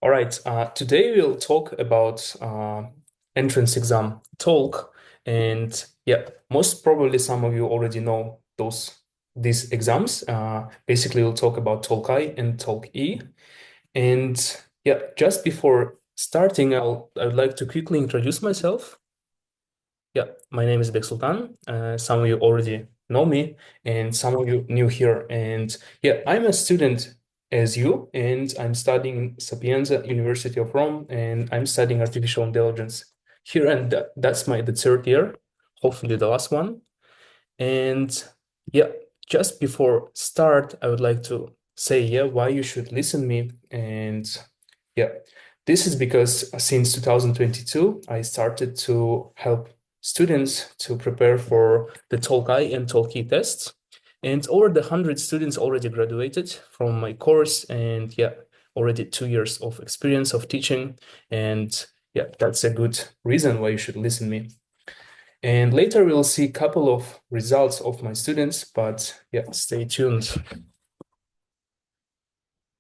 All right, today we'll talk about entrance exam, Tolc, and yeah, most probably some of you already know these exams. Basically, we'll talk about Tolc-i and Tolc-e. And yeah, just before starting, I'd like to quickly introduce myself. Yeah, my name is Bek Sultan. Some of you already know me, and some of you new here. And yeah, I'm a student as you, and I'm studying in Sapienza, University of Rome, and I'm studying artificial intelligence here. And that's the third year, hopefully the last one. And yeah, just before start, I would like to say, yeah, why you should listen me. And yeah, this is because since 2022, I started to help students to prepare for the Tolc-i and Tolc-e tests. And over the 100 students already graduated from my course. And yeah, already 2 years of experience of teaching. And yeah, that's a good reason why you should listen me. And later we'll see a couple of results of my students, but yeah, stay tuned.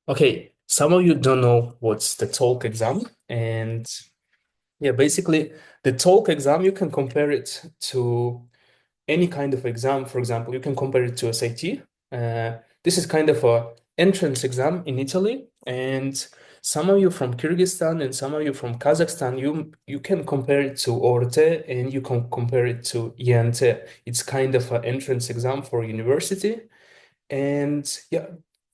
Okay, some of you don't know what's the Tolc exam. And yeah, basically the Tolc exam, you can compare it to any kind of exam. For example, you can compare it to SAT. This is kind of a entrance exam in Italy. And some of you from Kyrgyzstan and some of you from Kazakhstan, you can compare it to ORT and you can compare it to ENT. It's kind of an entrance exam for university. And yeah,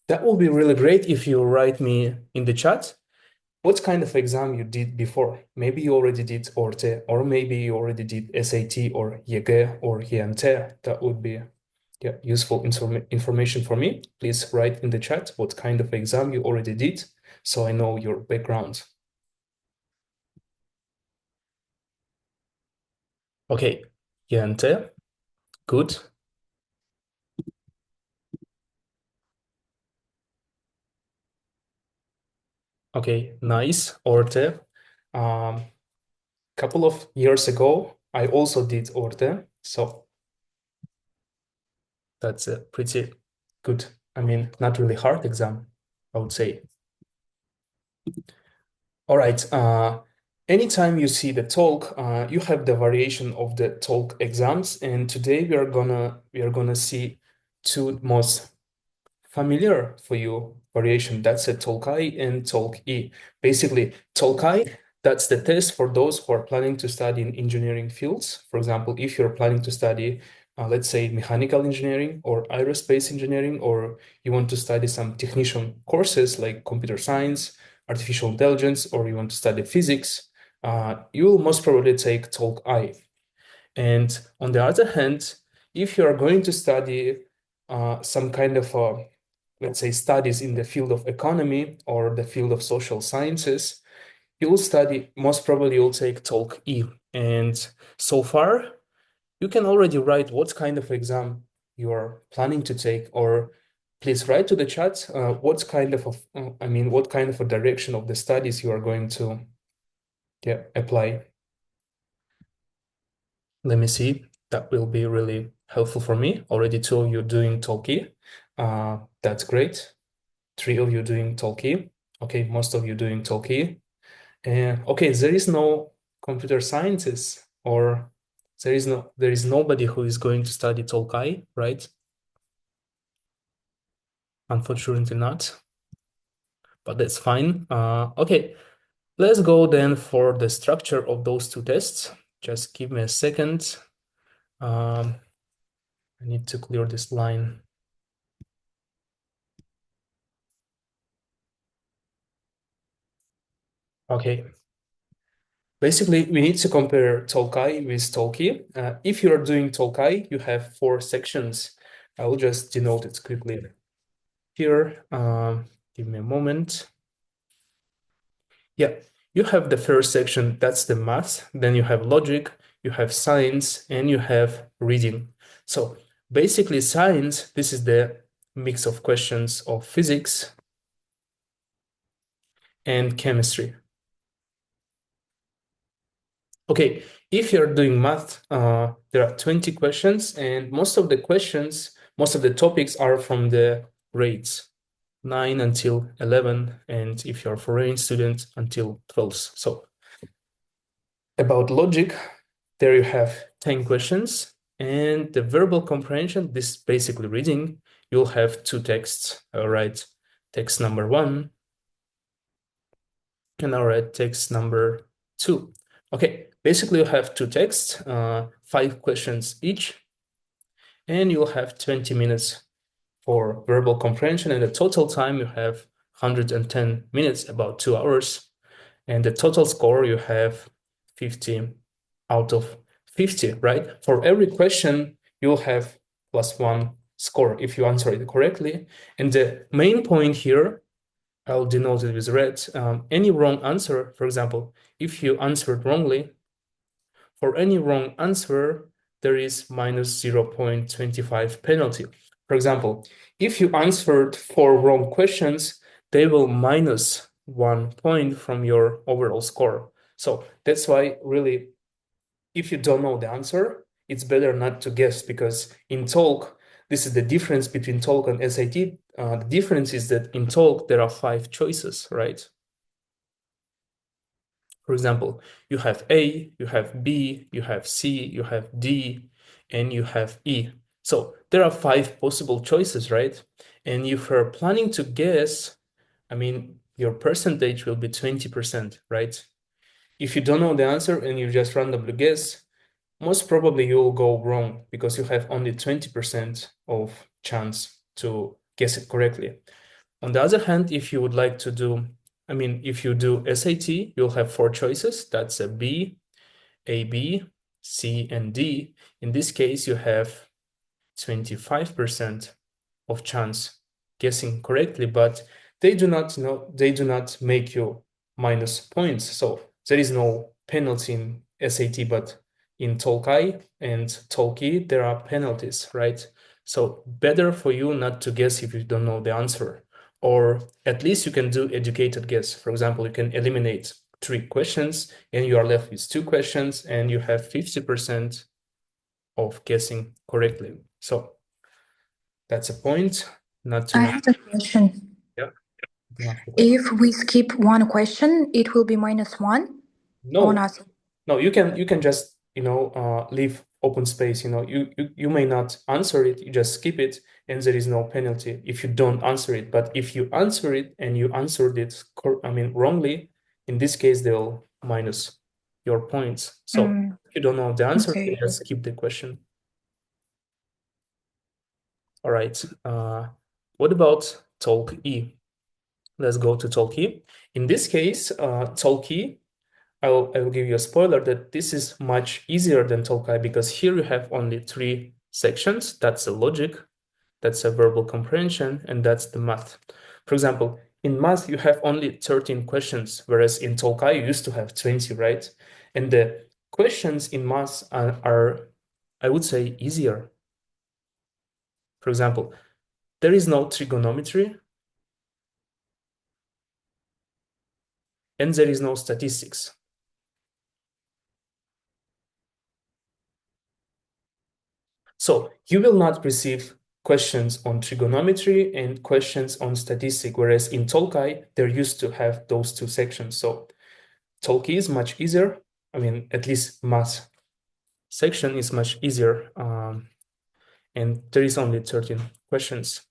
that will be really great if you write me in the chat what kind of exam you did before. Maybe you already did ORT, or maybe you already did SAT or YGE or ENT. That would be useful information for me. Please write in the chat what kind of exam you already did, so I know your background. Okay, ENT, good. Okay, nice. ORT. Couple of years ago, I also did ORT, so that's a pretty good, I mean, not really hard exam, I would say. All right. Anytime you see the Tolc, you have the variation of the Tolc exams, and today we are gonna see two most familiar for you variation. That's a Tolc-i and Tolc-e. Basically, Tolc-i, that's the test for those who are planning to study in engineering fields. For example, if you're planning to study, let's say, mechanical engineering or aerospace engineering, or you want to study some technician courses like computer science, artificial intelligence, or you want to study physics, you will most probably take Tolc-i. And on the other hand, if you are going to study some kind of let's say studies in the field of economy or the field of social sciences, you'll study, most probably you'll take Tolc-e. And so far, you can already write what kind of exam you are planning to take, or please write to the chat what kind of what kind of a direction of the studies you are going to apply. Let me see. That will be really helpful for me. Already two of you doing Tolc-e. That's great. Three of you doing Tolc-e. Okay, most of you doing Tolc-e. Okay, there is no computer sciences, or there is nobody who is going to study Tolc-i, right? Unfortunately not, but that's fine. Okay, let's go then for the structure of those two tests. Just give me a second. I need to clear this line. Okay. Basically, we need to compare Tolc-i with Tolc-e. If you are doing Tolc-i, you have 4 sections. I will just denote it quickly here. Give me a moment. Yeah, you have the first section, that's the math. Then you have logic, you have science, and you have reading. So basically science, this is the mix of questions of physics and chemistry. Okay, if you're doing math, there are 20 questions, and most of the questions, most of the topics are from the grades. 9 until 11, and if you're a foreign student, until 12. So about logic, there you have 10 questions. And the verbal comprehension, this is basically reading. You'll have two texts. All right, text number 1, and all right, text number 2. Okay, basically you have two texts, 5 questions each, and you'll have 20 minutes for verbal comprehension, and the total time you have 110 minutes, about 2 hours. And the total score you have 50 out of 50, right? For every question, you'll have +1 score if you answer it correctly. And the main point here, I'll denote it with red. Any wrong answer, for example, if you answered wrongly, for any wrong answer, there is minus 0.25 penalty. For example, if you answered 4 wrong questions, they will minus 1 point from your overall score. So that's why really, if you don't know the answer, it's better not to guess, because in Tolc, this is the difference between Tolc and SAT. The difference is that in Tolc, there are 5 choices, right? For example, you have A, you have B, you have C, you have D, and you have E. So there are 5 possible choices, right? And if you're planning to guess, I mean, your percentage will be 20%, right? If you don't know the answer and you just randomly guess, most probably you will go wrong because you have only 20% of chance to guess it correctly. On the other hand, if you would like to do, I mean, if you do SAT, you'll have 4 choices. That's a B, C, and D. In this case, you have 25% of chance guessing correctly, but they do not make you minus points. So there is no penalty in SAT, but in Tolc-i and Tolc-e, there are penalties, right? So better for you not to guess if you don't know the answer, or at least you can do educated guess. For example, you can eliminate 3 questions and you are left with 2 questions and you have 50% of guessing correctly. So that's a point, not to I know. have a question. Yeah. If we skip one question, it will be -1 or No, nothing. no, you can just, leave open space. You may not answer it, you just skip it, and there is no penalty if you don't answer it. But if you answer it and you answered it, wrongly, in this case, they'll minus your points. So if you don't know the answer, you Okay. just skip the question. All right. What about Tolc-e? Let's go to Tolc-e. In this case, Tolc-e, I will give you a spoiler that this is much easier than Tolc-i, because here you have only 3 sections. That's the logic, that's a verbal comprehension, and that's the math. For example, in math, you have only 13 questions, whereas in Tolc-i, you used to have 20, right? And the questions in math are, I would say, easier. For example, there is no trigonometry, and there is no statistics. So you will not receive questions on trigonometry and questions on statistics, whereas in Tolc-i, they're used to have those 2 sections. So Tolc-e is much easier. I mean, at least math section is much easier. And there is only 13 questions.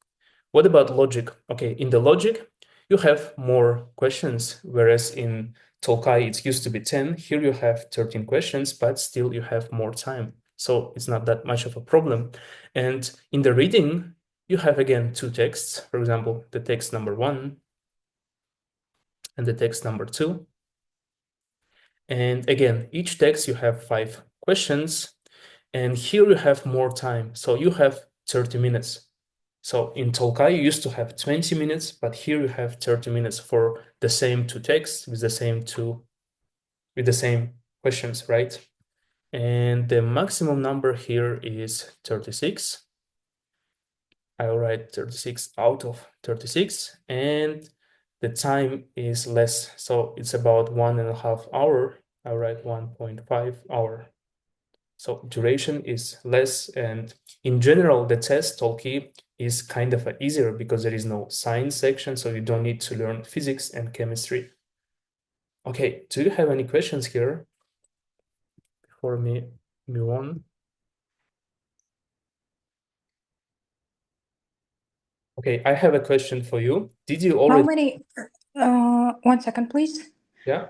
What about logic? Okay, in the logic, you have more questions, whereas in Tolc-i, it used to be 10. Here you have 13 questions, but still you have more time. So it's not that much of a problem. And in the reading, you have again 2 texts. For example, the text number 1 and the text number 2. And again, each text you have 5 questions. And here you have more time. So you have 30 minutes. So in Tolc-i, you used to have 20 minutes, but here you have 30 minutes for the same 2 texts with the same questions, right? And the maximum number here is 36. I will write 36 out of 36, and the time is less. So it's about 1.5 hours. I'll write 1.5 hours. So duration is less, and in general, the test Tolc-e is kind of easier because there is no science section, so you don't need to learn physics and chemistry. Okay, do you have any questions here before me move on? Okay, I have a question for you. Did you How already? many? 1 second, please. Yeah.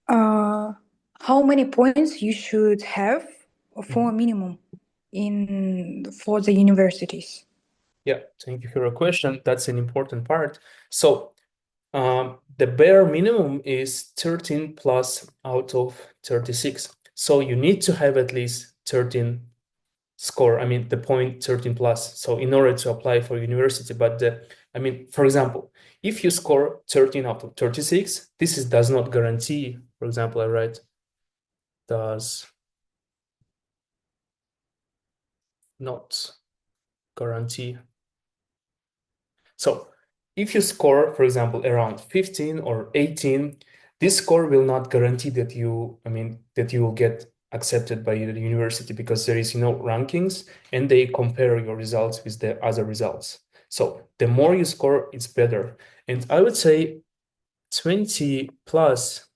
How many points you should have for Mhm. minimum for the universities? Yeah, thank you for your question. That's an important part. So the bare minimum is 13 plus out of 36. So you need to have at least 13 score. I mean, the point 13 plus. So in order to apply for university, but I mean, for example, if you score 13 out of 36, does not guarantee, for example, I write does not guarantee. So if you score, for example, around 15 or 18, this score will not guarantee that that you will get accepted by the university because there is rankings and they compare your results with the other results. So the more you score, it's better. And I would say 20 plus,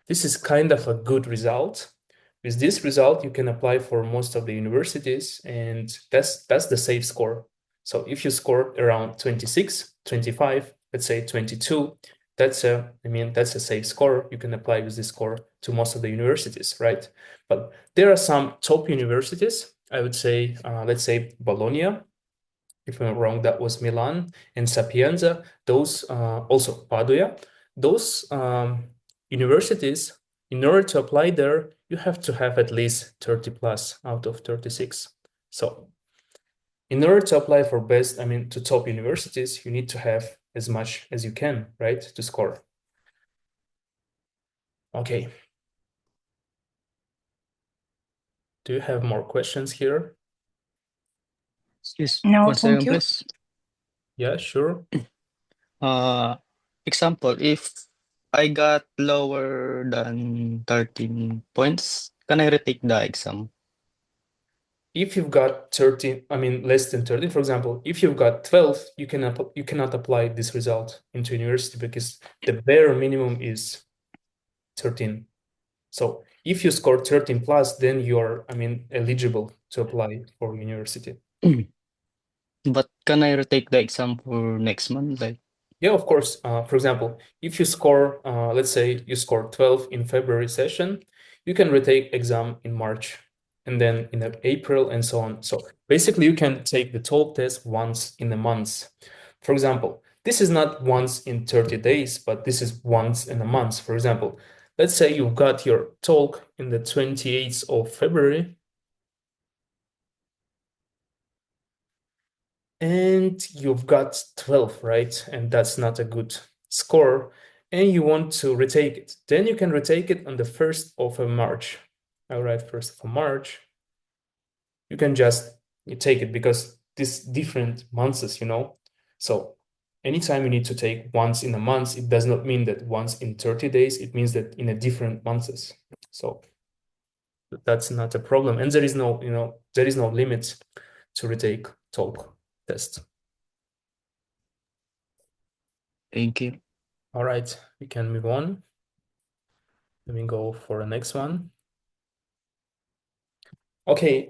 this is kind of a good result. With this result, you can apply for most of the universities, and that's the safe score. So if you score around 26, 25, let's say 22, that's a safe score. You can apply with this score to most of the universities, right? But there are some top universities. I would say, let's say Bologna. If I'm not wrong, that was Milan and Sapienza. Those also Padua. Those universities, in order to apply there, you have to have at least 30 plus out of 36. So in order to apply for to top universities, you need to have as much as you can, right, to score. Okay. Do you have more questions here? Excuse No, 1 second, thank you. please. Yeah, sure. Uh, Example, if I got lower than 13 points, can I retake the exam? If you've got 13, less than 13, for example, if you've got 12, you cannot apply this result into university because the bare minimum is 13. So if you score 13 plus, then you're, eligible to apply for university. But can I retake the exam for next month? Like, Yeah, of course. For example, if you score, let's say you score 12 in February session, you can retake exam in March and then in April and so on. So basically you can take the Tolc test once in a month. For example, this is not once in 30 days, but this is once in a month. For example, let's say you've got your Tolc in the 28th of February and you've got 12, right? And that's not a good score. And you want to retake it. Then you can retake it on the 1st of March. All right, 1st of March. You can just take it because this different months, So anytime you need to take once in a month, it does not mean that once in 30 days, it means that in a different months. So that's not a problem. And there is no limit to retake Tolc test. thank you. All right, we can move on. Let me go for the next one. Okay,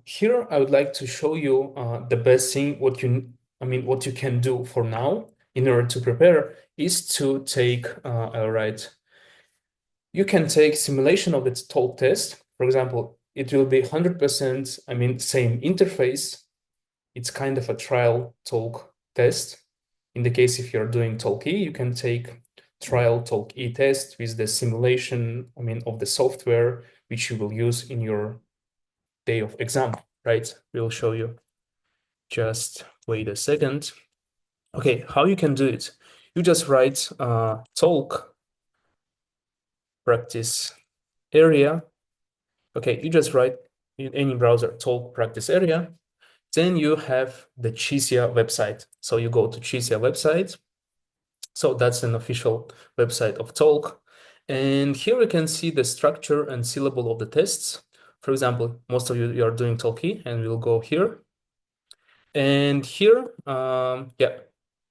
here I would like to show you the best thing what you can do for now in order to prepare is to take all right. You can take simulation of the Tolc test. For example, it will be 100%, same interface. It's kind of a trial Tolc test. In the case if you're doing Tolc-e, you can take trial Tolc-e test with the simulation, of the software which you will use in your day of exam, right? We'll show you. Just wait a second. Okay, how you can do it? You just write Tolc practice area. Okay, you just write in any browser Tolc practice area. Then you have the CISIA website. So you go to CISIA website. So that's an official website of Tolc. And here we can see the structure and syllable of the tests. For example, most of you are doing Tolc-e, and we'll go here. And here, yeah,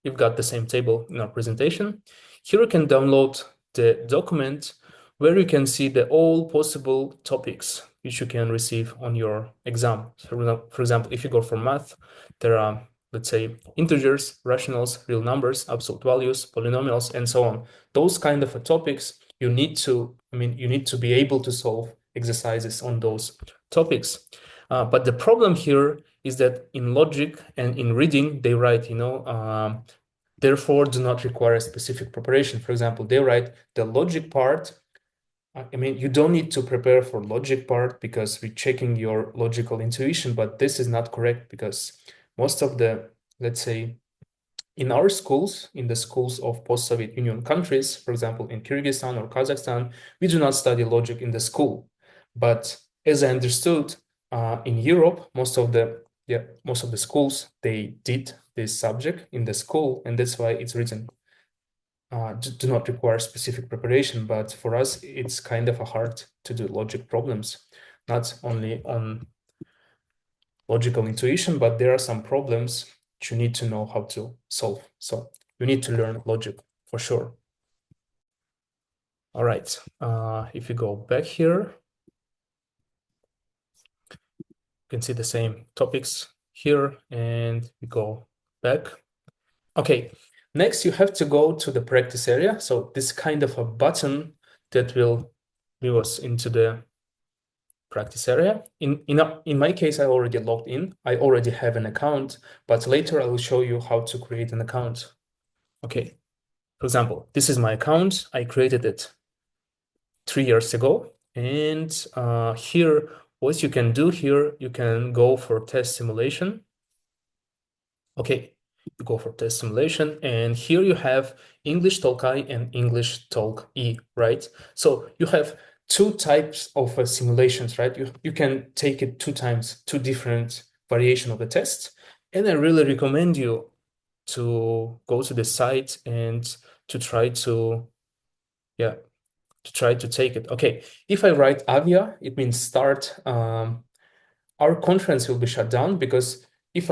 you've got the same table in our presentation. Here you can download the document where you can see the all possible topics which you can receive on your exam. So, for example, if you go for math, there are, let's say, integers, rationals, real numbers, absolute values, polynomials, and so on. Those kind of topics you need to, you need to be able to solve exercises on those topics. But the problem here is that in logic and in reading, they write, therefore do not require specific preparation. For example, they write the logic part. You don't need to prepare for logic part because we're checking your logical intuition, but this is not correct because most of the, let's say, in our schools, in the schools of post-Soviet Union countries, for example, in Kyrgyzstan or Kazakhstan, we do not study logic in the school. But as I understood, in Europe, most of the schools, they did this subject in the school, and that's why it's written do not require specific preparation. But for us, it's kind of hard to do logic problems, not only on logical intuition, but there are some problems which you need to know how to solve. So you need to learn logic for sure. All right, if you go back here, you can see the same topics here, and we go back. Okay, next you have to go to the practice area. So this kind of a button that will move us into the practice area. In my case, I already logged in. I already have an account, but later I will show you how to create an account. Okay, for example, this is my account. I created it 3 years ago. And here, what you can do here, you can go for test simulation. Okay, you go for test simulation, and here you have English Tolc-i and English Tolc-e, right? So you have two types of simulations, right? You can take it 2 times, 2 different variation of the test. And I really recommend you to go to the site and to try to, take it. Okay, if I write Avia, it means start. Our conference will be shut down because if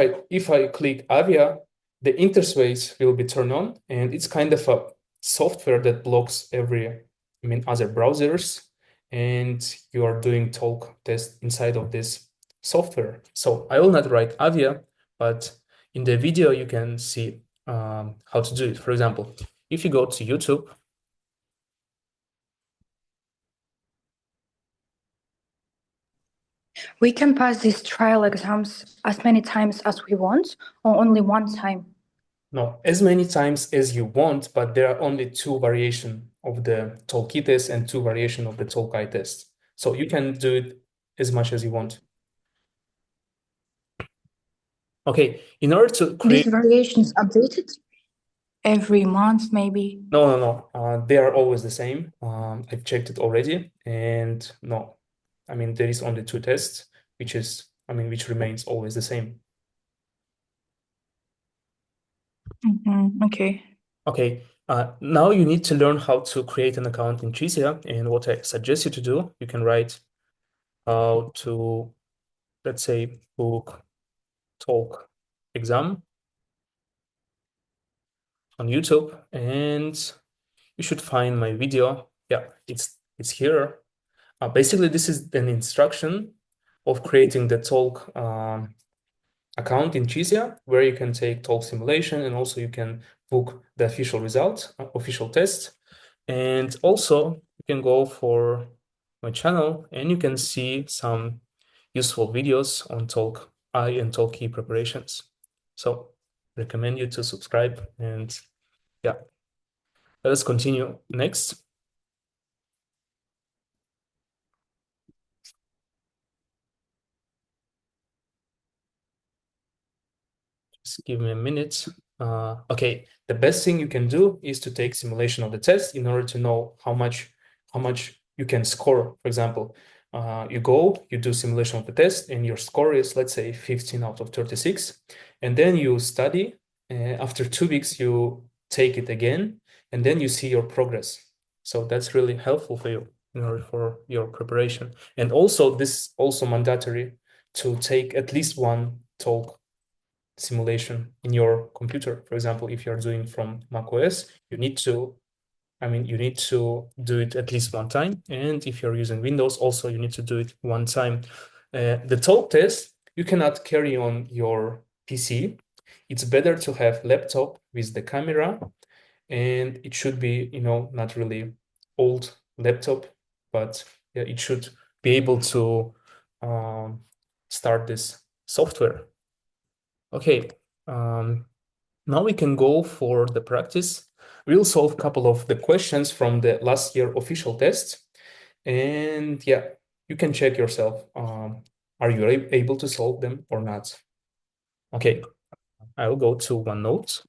I click Avia, the interface will be turned on, and it's kind of a software that blocks other browsers, and you are doing Tolc test inside of this software. So I will not write Avia, but in the video you can see how to do it. For example, if you go to YouTube, We can pass these trial exams as many times as we want, or only one time. no, as many times as you want, but there are only 2 variations of the Tolc-i test and 2 variations of the Tolc-i test. So you can do it as much as you want. Okay, in order to create... These variations updated every month, maybe? No. They are always the same. I've checked it already, and no. There is only 2 tests, which remains always the same. Okay. Okay, now you need to learn how to create an account in Chisia, and what I suggest you to do, you can write how to, let's say, book Tolc exam on YouTube, and you should find my video. Yeah, it's here. Basically, this is an instruction of creating the Tolc account in Chisia, where you can take Tolc simulation, and also you can book the official result, official test. And also you can go for my channel and you can see some useful videos on Tolc-i and Tolc-e preparations. So recommend you to subscribe, and yeah, let us continue next. Just give me a minute. Okay, the best thing you can do is to take simulation of the test in order to know how much you can score. For example, you do simulation of the test, and your score is, let's say, 15 out of 36, and then you study. After 2 weeks, you take it again, and then you see your progress. So that's really helpful for you in order for your preparation. And also, this is also mandatory to take at least one Tolc simulation in your computer. For example, if you're doing from macOS, you need to do it at least one time. And if you're using Windows, also you need to do it one time. The Tolc test, you cannot carry on your PC. It's better to have laptop with the camera, and it should be, not really old laptop, but yeah, it should be able to start this software. Okay, now we can go for the practice. We'll solve a couple of the questions from the last year official test. And yeah, you can check yourself. Are you able to solve them or not? Okay, I'll go to OneNote.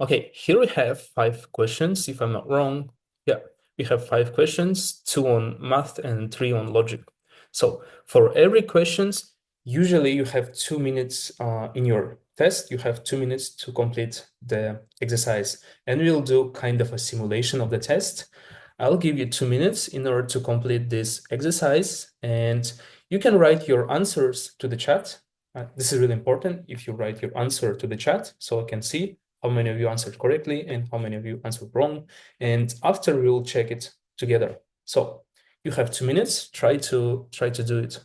Okay, here we have 5 questions, if I'm not wrong. Yeah, we have 5 questions, 2 on math and 3 on logic. So for every questions, usually you have 2 minutes in your test. You have 2 minutes to complete the exercise, and we'll do kind of a simulation of the test. I'll give you 2 minutes in order to complete this exercise, and you can write your answers to the chat. This is really important if you write your answer to the chat so I can see how many of you answered correctly and how many of you answered wrong. And after we will check it together. So you have 2 minutes. Try to do it.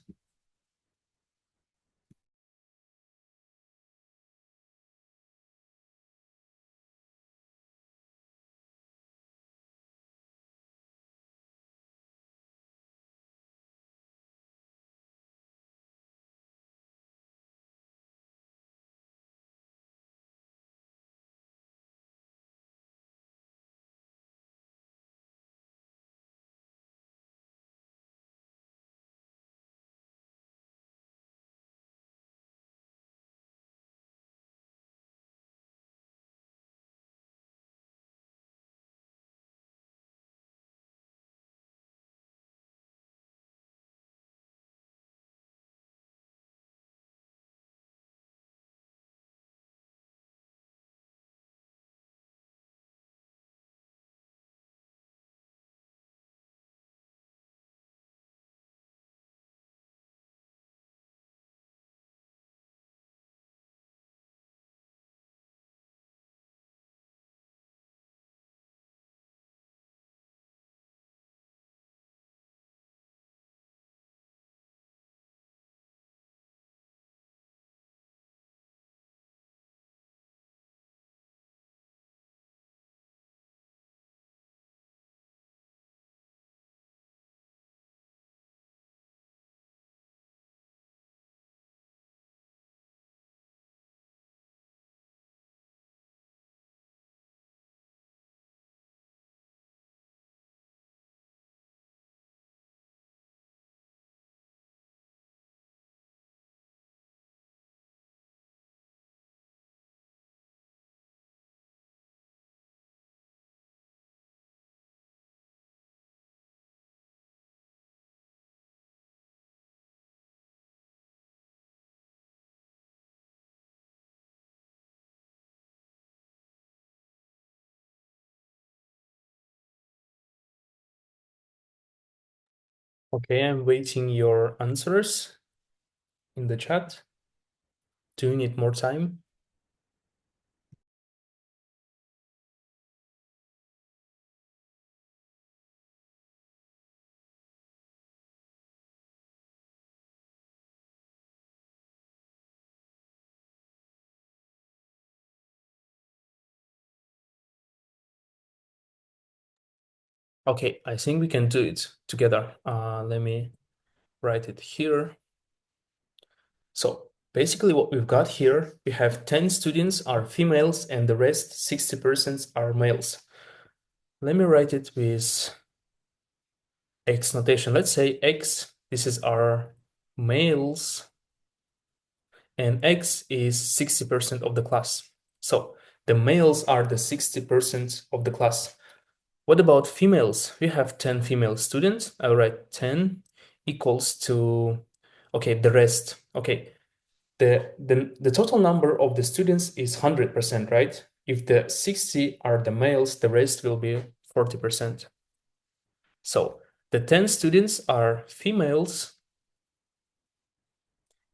Okay, I'm waiting your answers in the chat. Do you need more time? Okay, I think we can do it together. Let me write it here. So basically what we've got here, we have 10 students are females and the rest 60% are males. Let me write it with X notation. Let's say X, this is our males, and X is 60% of the class. So the males are the 60% of the class. What about females? We have 10 female students. I'll write 10 equals to, okay, the rest. Okay, the total number of the students is 100%, right? if the 60 are the males, the rest will be 40%. So the 10 students are females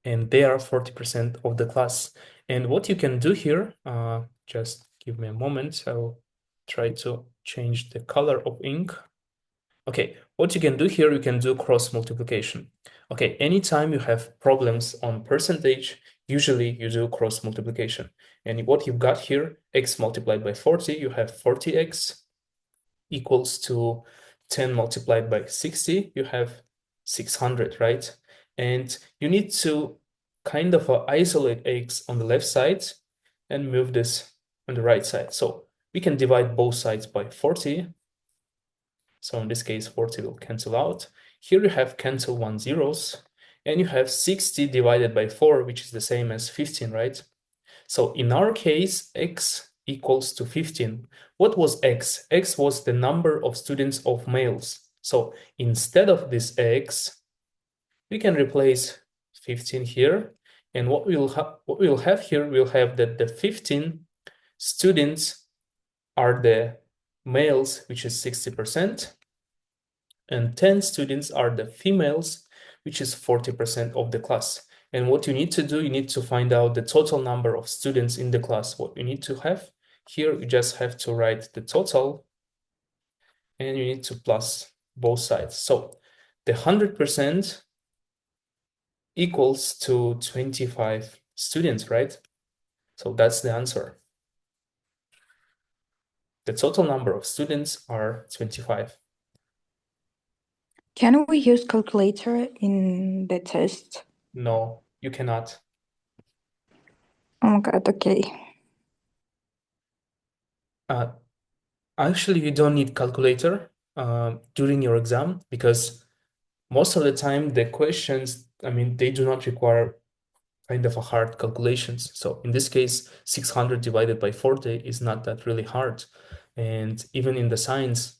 and they are 40% of the class. And what you can do here, just give me a moment. I'll try to change the color of ink. Okay, what you can do here, you can do cross multiplication. Okay, anytime you have problems on percentage, usually you do cross multiplication. And what you've got here, x multiplied by 40, you have 40x equals to 10 multiplied by 60, you have 600, right? And you need to kind of isolate x on the left side and move this on the right side. So we can divide both sides by 40. So in this case, 40 will cancel out. Here you have cancel 1 zeros, and you have 60 divided by 4, which is the same as 15, right? So in our case, x equals to 15. What was x? X was the number of students of males. So instead of this x, we can replace 15 here. And what we'll have here, we'll have that the 15 students are the males, which is 60%, and 10 students are the females, which is 40% of the class. And what you need to do, you need to find out the total number of students in the class. What you need to have here, you just have to write the total and you need to plus both sides. So the 100% equals to 25 students, right? So that's the answer. The total number of students are 25. Can we use calculator in the test? No, you cannot. Oh my God, okay. Actually, you don't need calculator during your exam because most of the time the questions, I mean, they do not require kind of a hard calculations. So in this case, 600 divided by 40 is not that really hard. And even in the science,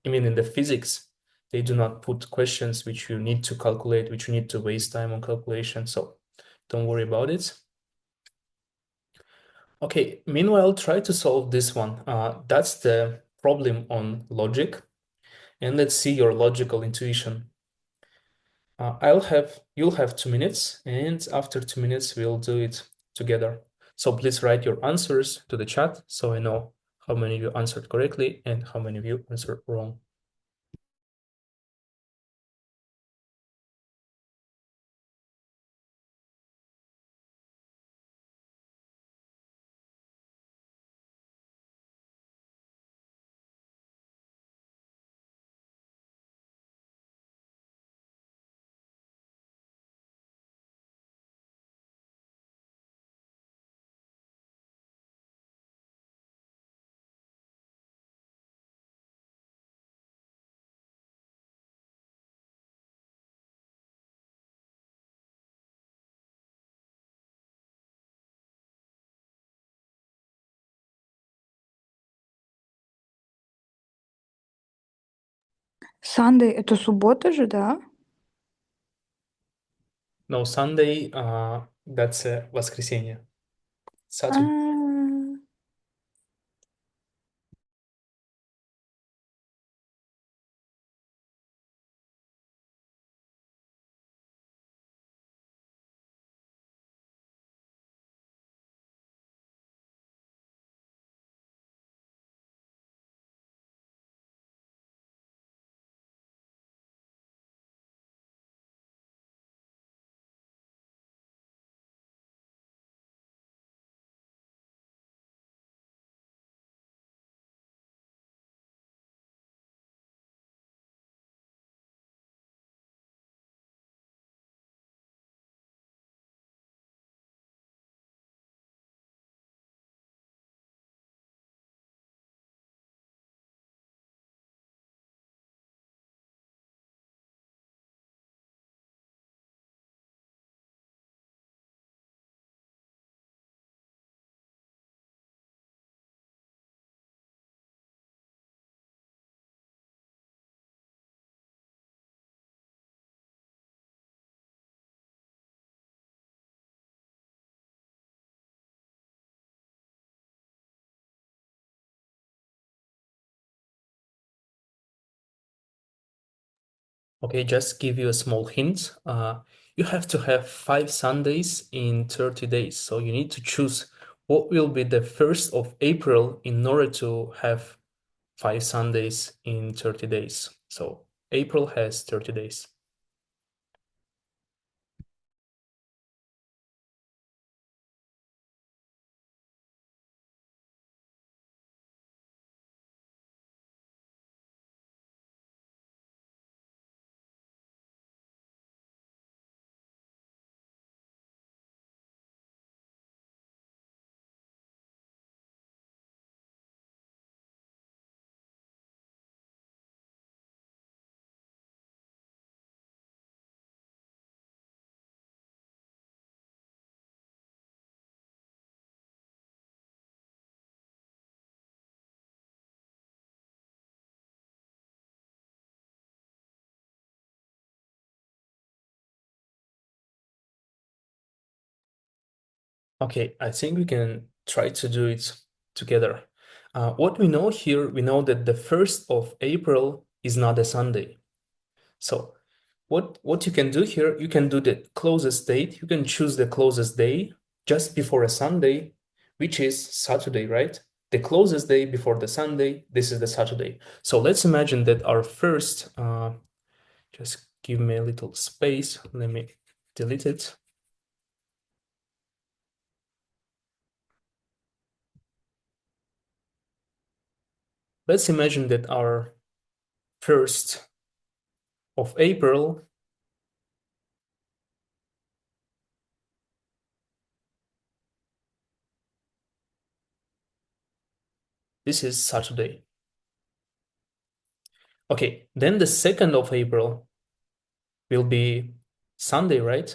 even in the physics, they do not put questions which you need to calculate, which you need to waste time on calculation. So don't worry about it. Okay, meanwhile, try to solve this one. That's the problem on logic. And let's see your logical intuition. You'll have 2 minutes, and after 2 minutes, we'll do it together. So please write your answers to the chat so I know how many of you answered correctly and how many of you answered wrong. Sunday — это суббота же, да? No, Sunday, that's воскресенье. Saturday. Okay, just give you a small hint. You have to have 5 Sundays in 30 days. So you need to choose what will be the 1st of April in order to have 5 Sundays in 30 days. So April has 30 days. Okay, I think we can try to do it together. What we know here, we know that the 1st of April is not a Sunday. So what you can do here, you can do the closest date. You can choose the closest day just before a Sunday, which is Saturday, right? The closest day before the Sunday, this is the Saturday. So let's imagine that our first, just give me a little space. Let me delete it. Let's imagine that our 1st of April this is Saturday. Okay, then the 2nd of April will be Sunday, right?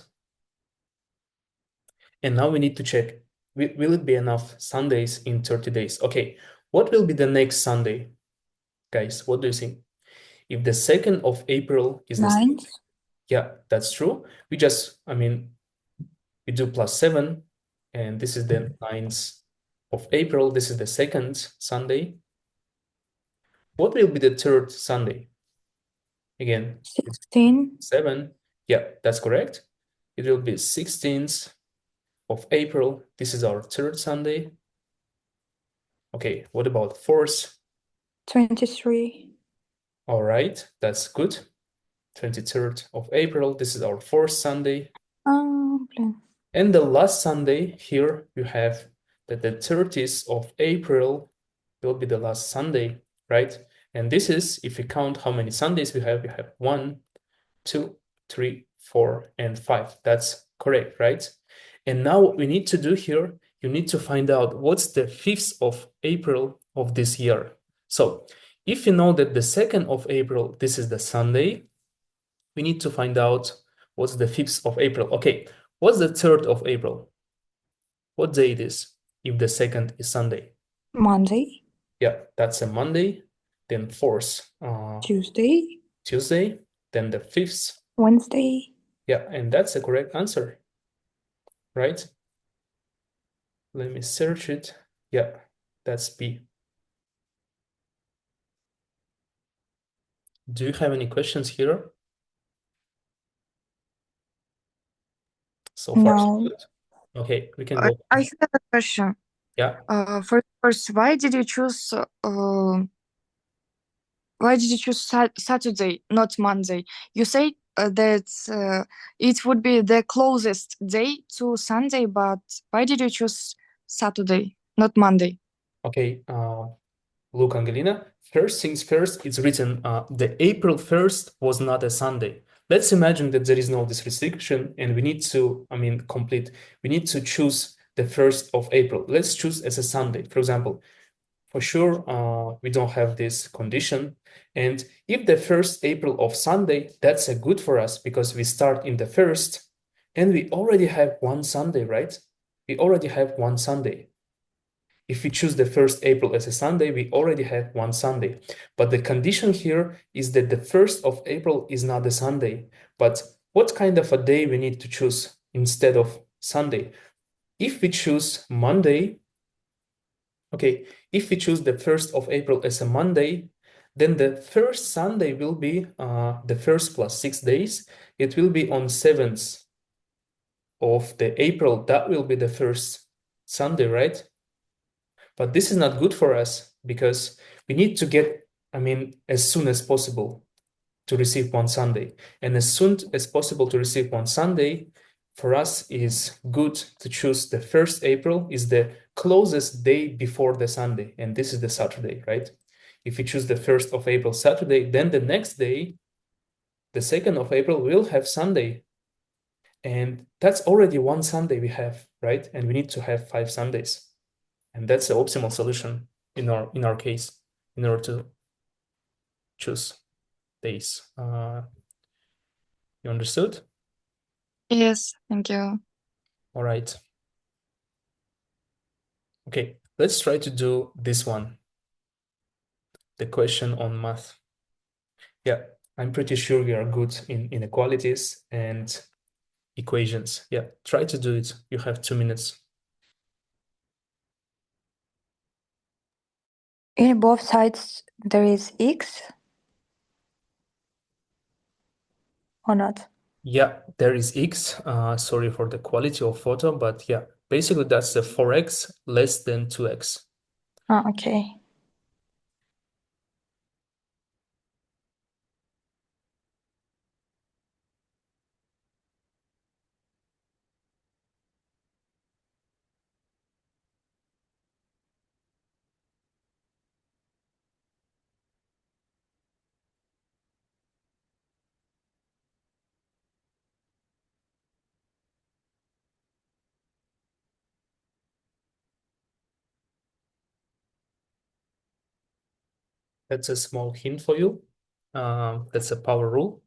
And now we need to check, will it be enough Sundays in 30 days? Okay, what will be the next Sunday? Guys, what do you think? If the 2nd of April is the 9th. yeah, that's true. We just, we do +7, and this is the 9th of April. This is the 2nd Sunday. What will be the 3rd Sunday? Again, 16. 7. Yeah, that's correct. It will be 16th of April. This is our 3rd Sunday. Okay, what about 4th? 23. All right, that's good. 23rd of April. This is our 4th Sunday. Oh, блин. And the last Sunday here, you have that the 30th of April will be the last Sunday, right? And this is, if you count how many Sundays we have 1, 2, 3, 4, and 5. That's correct, right? And now what we need to do here, you need to find out what's the 5th of April of this year. So if you know that the 2nd of April, this is the Sunday, we need to find out what's the 5th of April. Okay, what's the 3rd of April? What day it is if the 2nd is Sunday? Monday. Yeah, that's a Monday. Then 4th, Tuesday. Tuesday. Then the 5th. Wednesday. Yeah, and that's the correct answer, right? Let me search it. Yeah, that's B. Do you have any questions here? So far, so No. good. Okay, we can I go. have a question. Yeah. First, why did you choose Saturday, not Monday? You say that it would be the closest day to Sunday, but why did you choose Saturday, not Monday? Okay. Look, Angelina, first things first, it's written the April 1st was not a Sunday. Let's imagine that there is no this restriction and we need to, we need to choose the 1st of April. Let's choose as a Sunday. For example, for sure, we don't have this condition. And if the 1st April of Sunday, that's a good for us because we start in the 1st and we already have one Sunday, right? We already have one Sunday. If we choose the 1st April as a Sunday, we already have one Sunday. But the condition here is that the 1st of April is not a Sunday. But what kind of a day we need to choose instead of Sunday? If we choose Monday, okay, if we choose the 1st of April as a Monday, then the first Sunday will be the first plus 6 days. It will be on 7th of the April. That will be the first Sunday, right? But this is not good for us because we need to get, as soon as possible to receive one Sunday. And as soon as possible to receive one Sunday, for us is good to choose the 1st April is the closest day before the Sunday. And this is the Saturday, right? If we choose the 1st of April Saturday, then the next day, the 2nd of April, will have Sunday. And that's already one Sunday we have, right? And we need to have 5 Sundays. And that's the optimal solution in our case, in order to choose days. You understood? Yes, thank you. All right. Okay, let's try to do this one. The question on math. Yeah, I'm pretty sure we are good in inequalities and equations. Yeah, try to do it. You have 2 minutes. In both sides, there is x or not? Yeah, there is x. Sorry for the quality of photo, but yeah, basically that's the 4x less than 2x. Okay. That's a small hint for you. That's a power rule.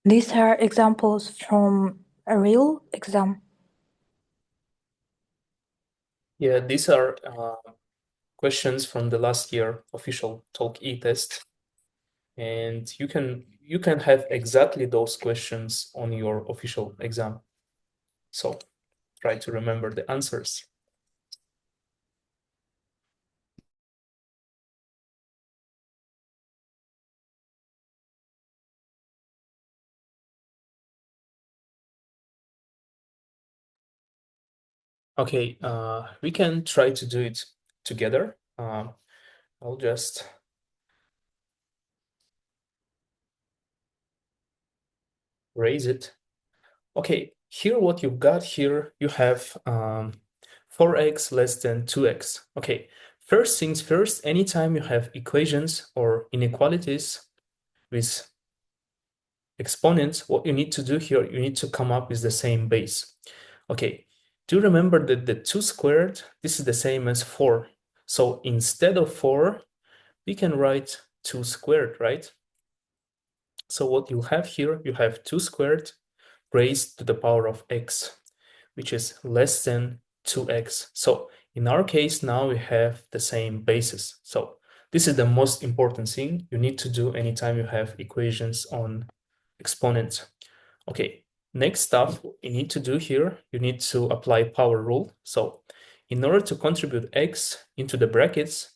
These are examples from a real exam. Yeah, these are questions from the last year official Tolc-e test. And you can have exactly those questions on your official exam. So try to remember the answers. Okay, we can try to do it together. I'll just raise it. Okay, here what you've got here, you have 4x less than 2x. Okay, first things first, anytime you have equations or inequalities with exponents, what you need to do here, you need to come up with the same base. Okay, do you remember that the 2 squared, this is the same as 4. So instead of 4, we can write 2 squared, right? So what you have here, you have 2 squared raised to the power of x, which is less than 2x. So in our case, now we have the same basis. So this is the most important thing you need to do anytime you have equations on exponents. Okay, Next stuff you need to do here, you need to apply power rule. So in order to contribute x into the brackets,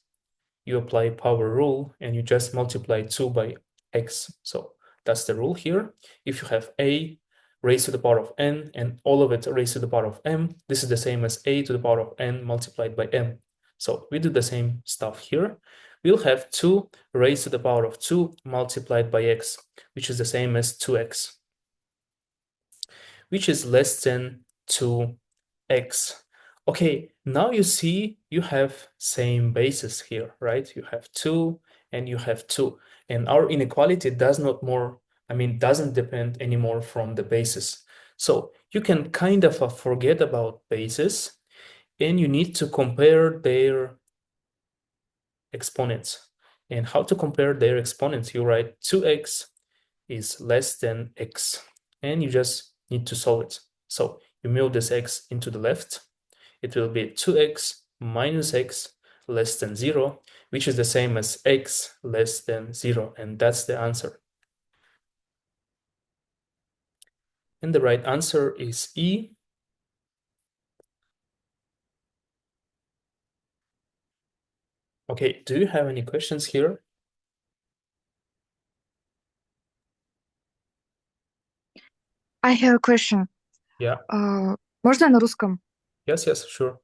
you apply power rule and you just multiply 2 by x. So that's the rule here. If you have a raised to the power of n and all of it raised to the power of m, this is the same as a to the power of n multiplied by m. So we do the same stuff here. We'll have 2 raised to the power of 2 multiplied by x, which is the same as 2x, which is less than 2x. Okay, now you see you have same basis here, right? You have 2 and you have 2. And our inequality doesn't depend anymore from the basis. So you can kind of forget about basis and you need to compare their exponents. And how to compare their exponents? You write 2x is less than x and you just need to solve it. So you move this x into the left. It will be 2x minus x less than 0, which is the same as x less than 0. And that's the answer. And the right answer is E. Okay, do you have any questions here? I have a question. Yeah. Можно на русском? Yes, sure.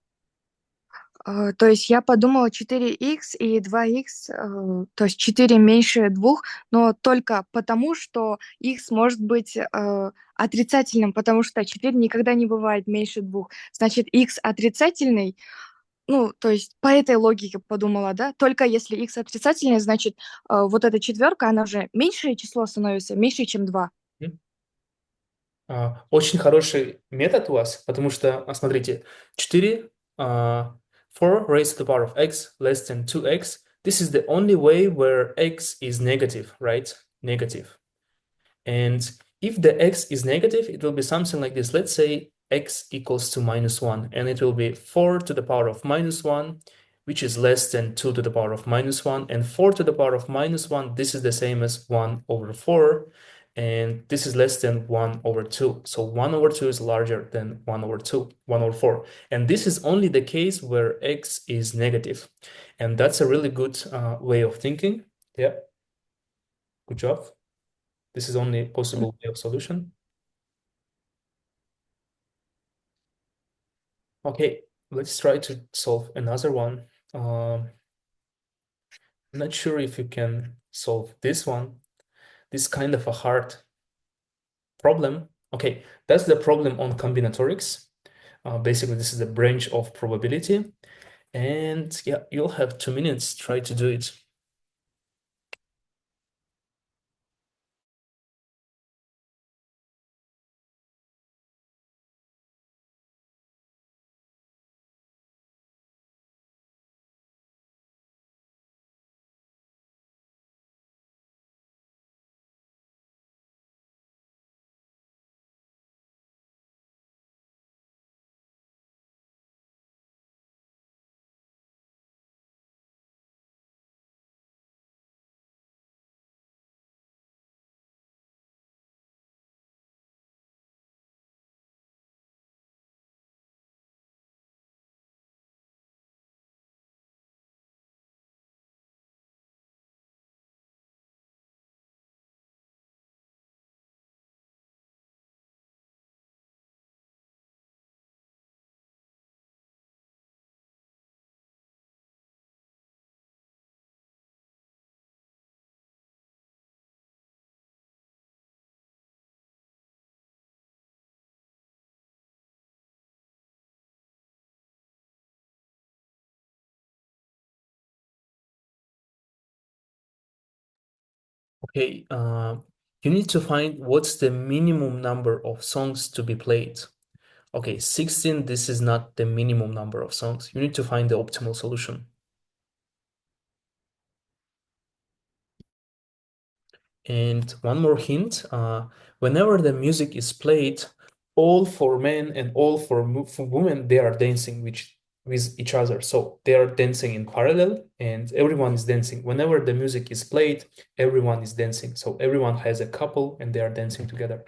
То есть я подумала 4х и 2х, то есть 4 меньше 2, но только потому, что х может быть отрицательным, потому что 4 никогда не бывает меньше 2. Значит, х отрицательный, ну, то есть по этой логике подумала, да? Только если х отрицательный, значит, вот эта четверка, она уже меньшее число становится, меньше, чем 2. Очень хороший метод у вас, потому что, смотрите, 4, 4 raised to the power of x less than 2x. This is the only way where x is negative, right? Negative. And if the x is negative, it will be something like this. Let's say x equals to -1, and it will be 4 to the power of -1, which is less than 2 to the power of -1. And 4 to the power of -1, this is the same as 1 over 4. And this is less than 1 over 2. So 1 over 2 is larger than 1 over 2, 1 over 4. And this is only the case where x is negative. And that's a really good way of thinking. Yeah. Good job. This is only a possible way of solution. Okay, let's try to solve another one. I'm not sure if you can solve this one. This is kind of a hard problem. Okay, that's the problem on combinatorics. Basically, this is the branch of probability. And yeah, you'll have 2 minutes. Try to do it. Okay, you need to find what's the minimum number of songs to be played. Okay, 16, this is not the minimum number of songs. You need to find the optimal solution. And one more hint, whenever the music is played, all for men and all for women, they are dancing with each other. So they are dancing in parallel and everyone is dancing. Whenever the music is played, everyone is dancing. So everyone has a couple and they are dancing together.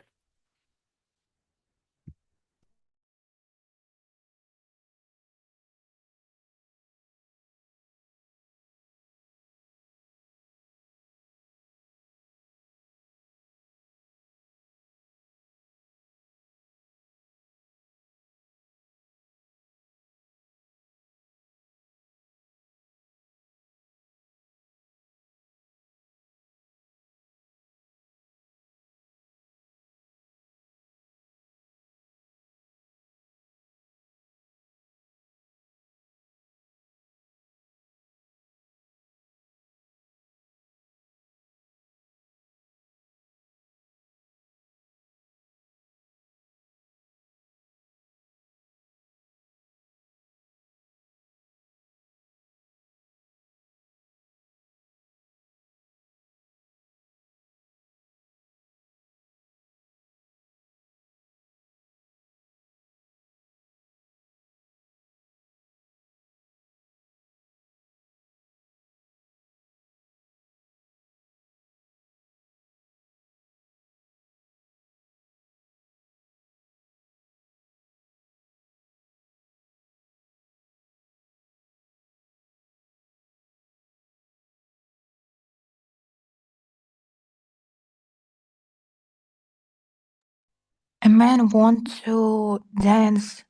A man wants to dance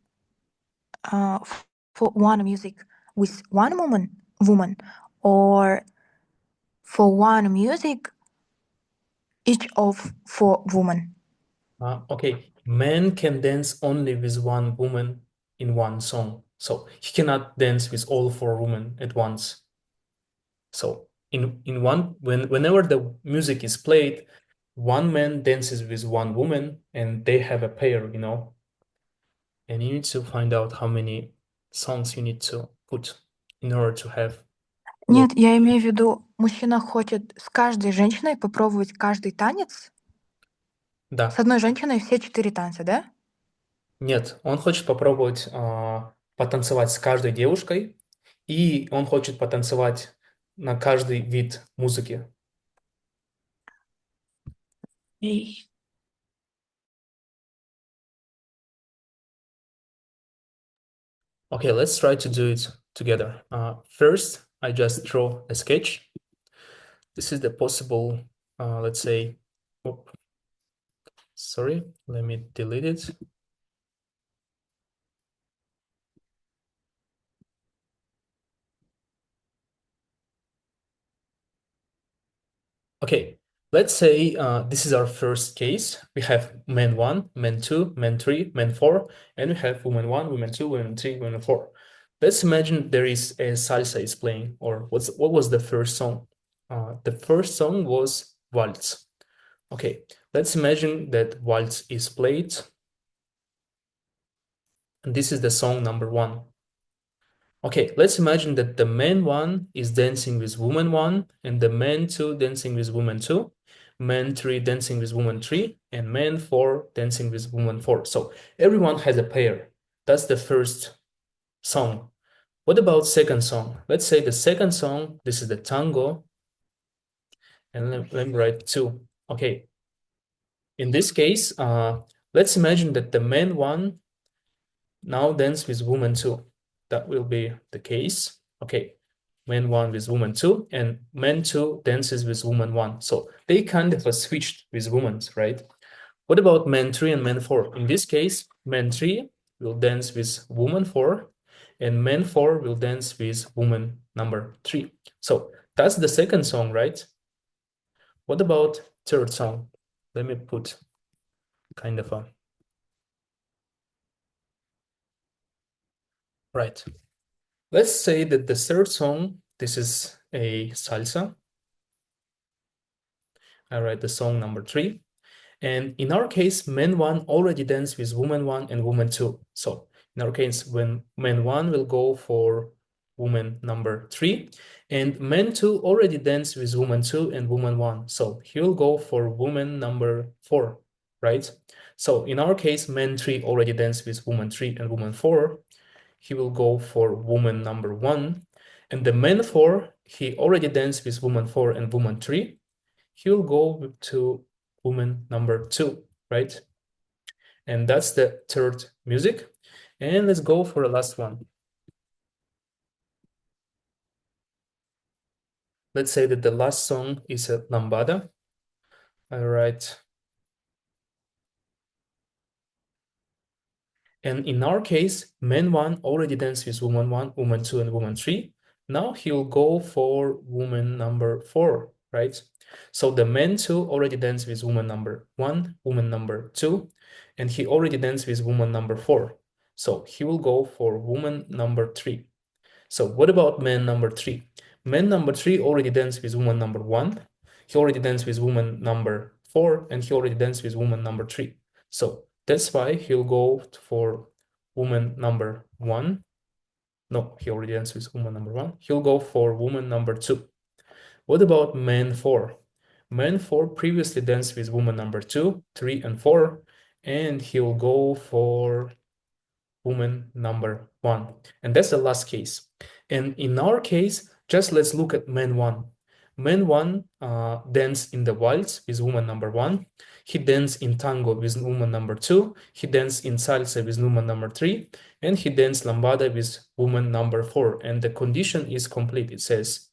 for one music with one woman, or for one music each of 4 women. Okay, man can dance only with one woman in one song. So he cannot dance with all 4 women at once. So in one whenever the music is played, one man dances with one woman and they have a pair, you know. And you need to find out how many songs you need to put in order to have. Нет, я имею в виду, мужчина хочет с каждой женщиной попробовать каждый танец. Да. С одной женщиной все 4 танца, да? Нет, он хочет попробовать потанцевать с каждой девушкой, и он хочет потанцевать на каждый вид музыки. Okay, let's try to do it together. First, I just draw a sketch. This is the possible, let's say, sorry, let me delete it. Okay, let's say this is our first case. We have man 1, man 2, man 3, man 4, and we have woman 1, woman 2, woman 3, woman 4. Let's imagine there is a salsa is playing, or what was the first song? The first song was waltz. Okay, let's imagine that waltz is played. And this is the song number 1. Okay, let's imagine that the man 1 is dancing with woman 1, and the man 2 dancing with woman 2, man 3 dancing with woman 3, and man 4 dancing with woman 4. So everyone has a pair. That's the first song. What about second song? Let's say the second song, this is the tango. And let me write 2. Okay. In this case, let's imagine that the man 1 now dance with woman 2. That will be the case. Okay, man 1 with woman 2, and man 2 dances with woman 1. So they kind of switched with women, right? What about man 3 and man 4? In this case, man 3 will dance with woman 4, and man 4 will dance with woman number 3. So that's the second song, right? What about third song? Let me put kind of a... Right. Let's say that the third song, this is a salsa. I write the song number 3. And in our case, man 1 already danced with woman 1 and woman 2. So in our case, when man 1 will go for woman number 3, and man 2 already danced with woman 2 and woman 1. So he will go for woman number 4, right? So in our case, man 3 already danced with woman 3 and woman 4. He will go for woman number 1. And the man 4, he already danced with woman 4 and woman 3. He will go to woman number 2, right? And that's the third music. And let's go for the last one. Let's say that the last song is a lambada. I write. And in our case, man 1 already danced with woman 1, woman 2, and woman 3. Now he'll go for woman number 4, right? So the man 2 already danced with woman number 1, woman number 2, and he already danced with woman number 4. So he will go for woman number 3. So what about man number 3? Man number 3 already danced with woman number 1. He already danced with woman number 4, and he already danced with woman number 3. So that's why he'll go for woman number 1. No, he already danced with woman number 1. He'll go for woman number 2. What about man 4? Man 4 previously danced with woman number 2, 3, and 4, and he'll go for woman number 1. And that's the last case. And in our case, just let's look at man 1. Man 1 danced in the waltz with woman number 1. He danced in tango with woman number 2. He danced in salsa with woman number 3. And he danced lambada with woman number 4. And the condition is complete. It says,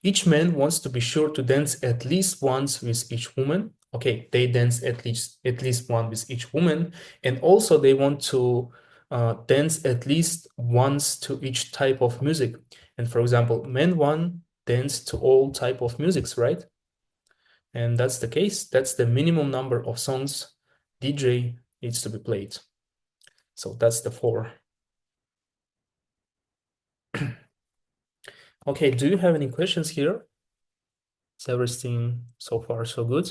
each man wants to be sure to dance at least once with each woman, Okay, they dance at least one with each woman, and also they want to dance at least once to each type of music. And for example, men one dance to all type of musics, right? And that's the case. That's the minimum number of songs DJ needs to be played. So that's the 4. Okay, do you have any questions here? Is everything so far so good?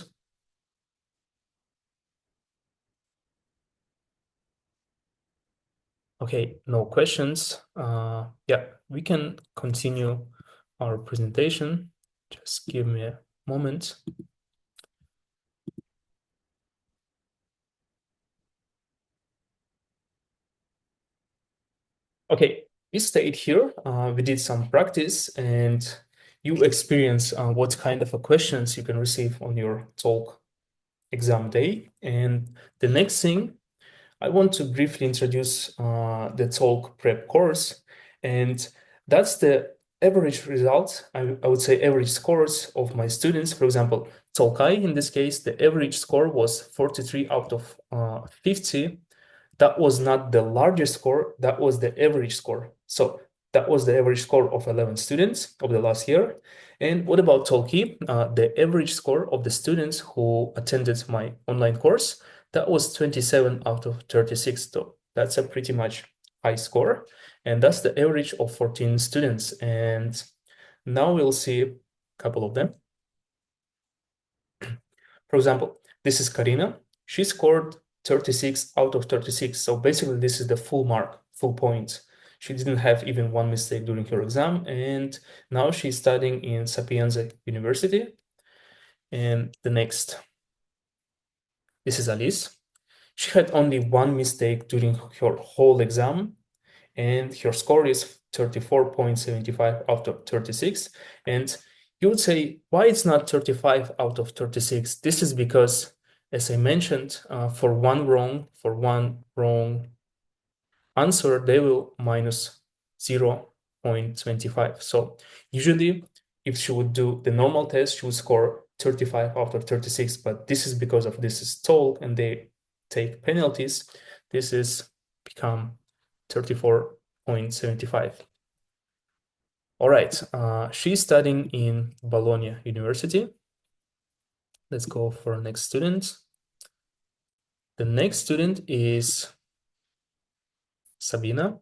Okay, no questions. Yeah, we can continue our presentation. Just give me a moment. Okay, we stayed here. We did some practice, and you experience what kind of questions you can receive on your Tolc exam day. And the next thing, I want to briefly introduce the Tolc prep course, and that's the average result, I would say average scores of my students. For example, Tolc-i, in this case, the average score was 43 out of 50. That was not the largest score, that was the average score. So that was the average score of 11 students of the last year. And what about Tolc-e? The average score of the students who attended my online course, that was 27 out of 36. So that's a pretty much high score. And that's the average of 14 students. And now we'll see a couple of them. For example, this is Karina. She scored 36 out of 36. So basically, this is the full mark, full point. She didn't have even one mistake during her exam. And now she's studying in Sapienza University. And the next, this is Alice. She had only one mistake during her whole exam, and her score is 34.75 out of 36. And you would say, why it's not 35 out of 36? This is because, as I mentioned, for one wrong answer, they will minus 0.25. So usually, if she would do the normal test, she would score 35 out of 36, but this is because of this is Tolc and they take penalties. This is become 34.75. All right, she's studying in Bologna University. Let's go for the next student. The next student is Sabina.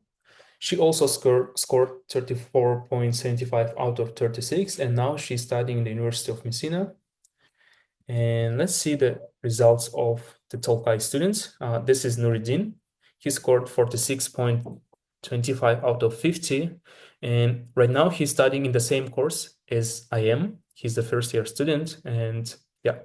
She also scored 34.75 out of 36, and now she's studying in the University of Messina. And let's see the results of the Tolc-i students. This is Nuruddin. He scored 46.25 out of 50. And right now he's studying in the same course as I am. He's the first year student. And yeah,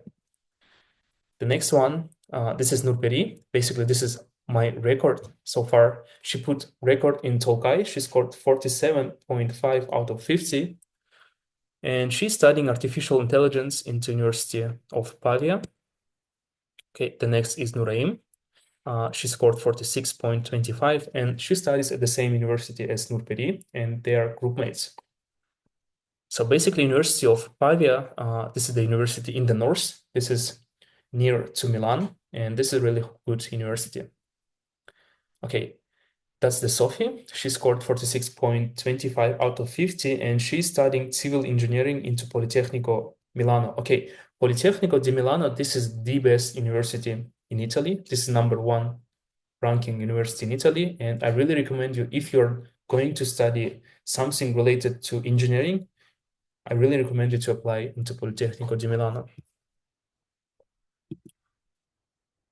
the next one, this is Nurperi. Basically, this is my record so far. She put record in Tolc-i. She scored 47.5 out of 50. And she's studying artificial intelligence in the University of Pavia. Okay, the next is Nuraim. She scored 46.25, and she studies at the same university as Nurperi, and they are group mates. So basically, University of Pavia, this is the university in the north. This is near to Milan, and this is a really good university. Okay, that's the Sophie. She scored 46.25 out of 50, and she's studying civil engineering into Politecnico Milano. Okay, Politecnico di Milano, this is the best university in Italy. This is #1 ranking university in Italy, and I really recommend you, if you're going to study something related to engineering, I really recommend you to apply into Politecnico di Milano.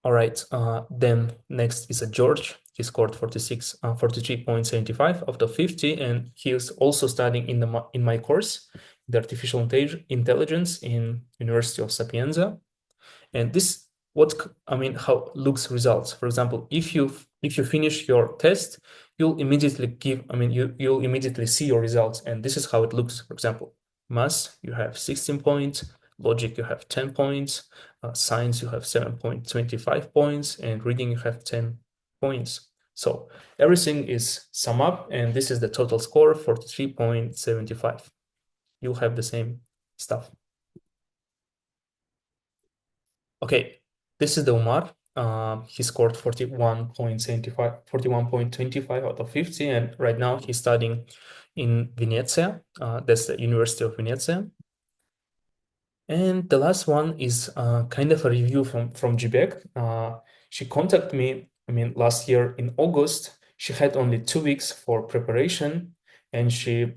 All right, then next is a George. He scored 43.75 out of 50, and he is also studying in my course, the artificial intelligence in University of Sapienza. And this, how looks results. For example, if you finish your test, you'll immediately you'll immediately see your results, and this is how it looks. For example, math, you have 16 points. Logic, you have 10 points. Science, you have 7.25 points, and reading, you have 10 points. So everything is sum up, and this is the total score, 43.75. You'll have the same stuff. Okay, this is the Umar. He scored 41.25 out of 50, and right now he's studying in Venezia. That's the University of Venezia. And the last one is kind of a review from Jibek. She contacted me, last year in August. She had only 2 weeks for preparation, and she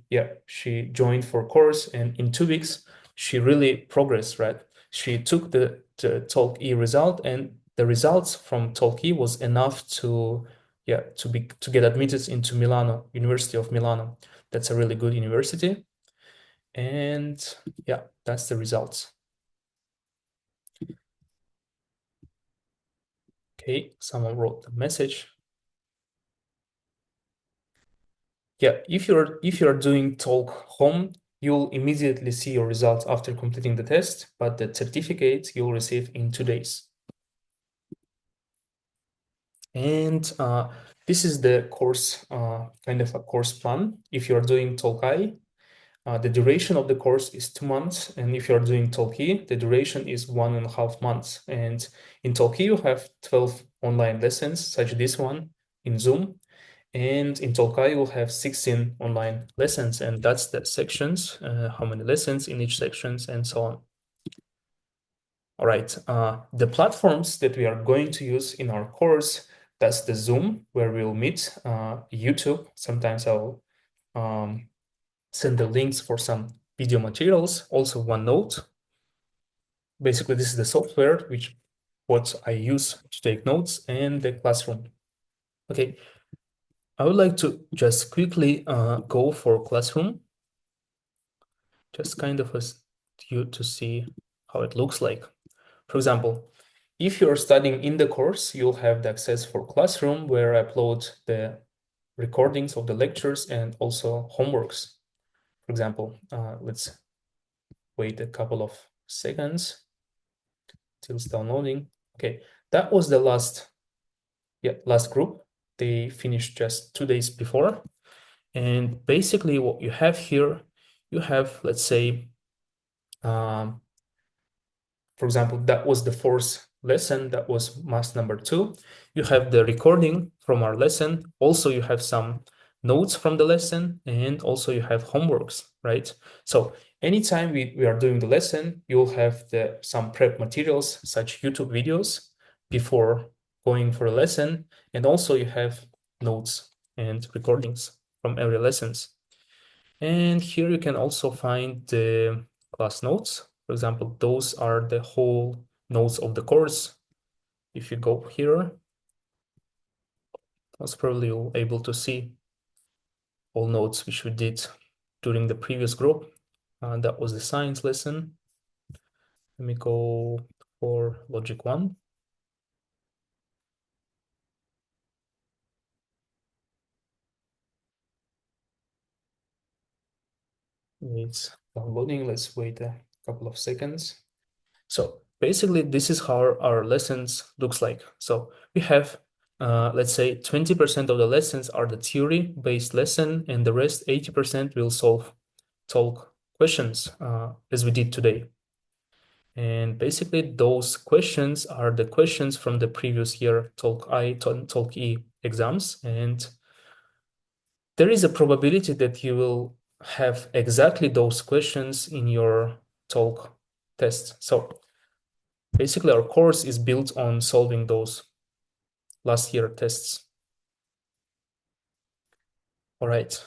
joined for course, and in 2 weeks she really progressed, right? She took the Tolc-e result, and the results from Tolc-e was enough to get admitted into Milano, University of Milano. That's a really good university. And yeah, that's the results. Okay, someone wrote the message. Yeah, if you're doing Tolc home, you'll immediately see your results after completing the test, but the certificate you'll receive in 2 days. And this is the course, kind of a course plan. If you're doing Tolc-i, the duration of the course is 2 months, and if you're doing Tolc-e, the duration is 1.5 months. And in Tolc-e, you have 12 online lessons, such as this one in Zoom. And in Tolc-i, you'll have 16 online lessons, and that's the sections, how many lessons in each sections, and so on. All right, the platforms that we are going to use in our course, that's the Zoom, where we'll meet, YouTube. Sometimes I'll send the links for some video materials, also OneNote. Basically, this is the software what I use to take notes, and the classroom. Okay, I would like to just quickly go for classroom, just kind of as you to see how it looks like. For example, if you're studying in the course, you'll have the access for classroom, where I upload the recordings of the lectures and also homeworks. For example, let's wait a couple of seconds till it's downloading. Okay, that was the last group. They finished just 2 days before. And basically what you have here, you have, let's say, for example, that was the 4th lesson, that was math number 2. You have the recording from our lesson. Also, you have some notes from the lesson, and also you have homeworks, right? So anytime we are doing the lesson, you'll have some prep materials, such YouTube videos, before going for a lesson. And also you have notes and recordings from every lessons. And here you can also find the class notes. For example, those are the whole notes of the course. If you go here, most probably you'll be able to see all notes which we did during the previous group. That was the science lesson. Let me go for logic 1. It's downloading. Let's wait a couple of seconds. So basically, this is how our lessons looks like. So we have, let's say 20% of the lessons are the theory-based lesson, and the rest, 80%, will solve Tolc questions, as we did today. And basically, those questions are the questions from the previous year Tolc-i, Tolc-e exams. And there is a probability that you will have exactly those questions in your Tolc test. So basically, our course is built on solving those last year tests. All right.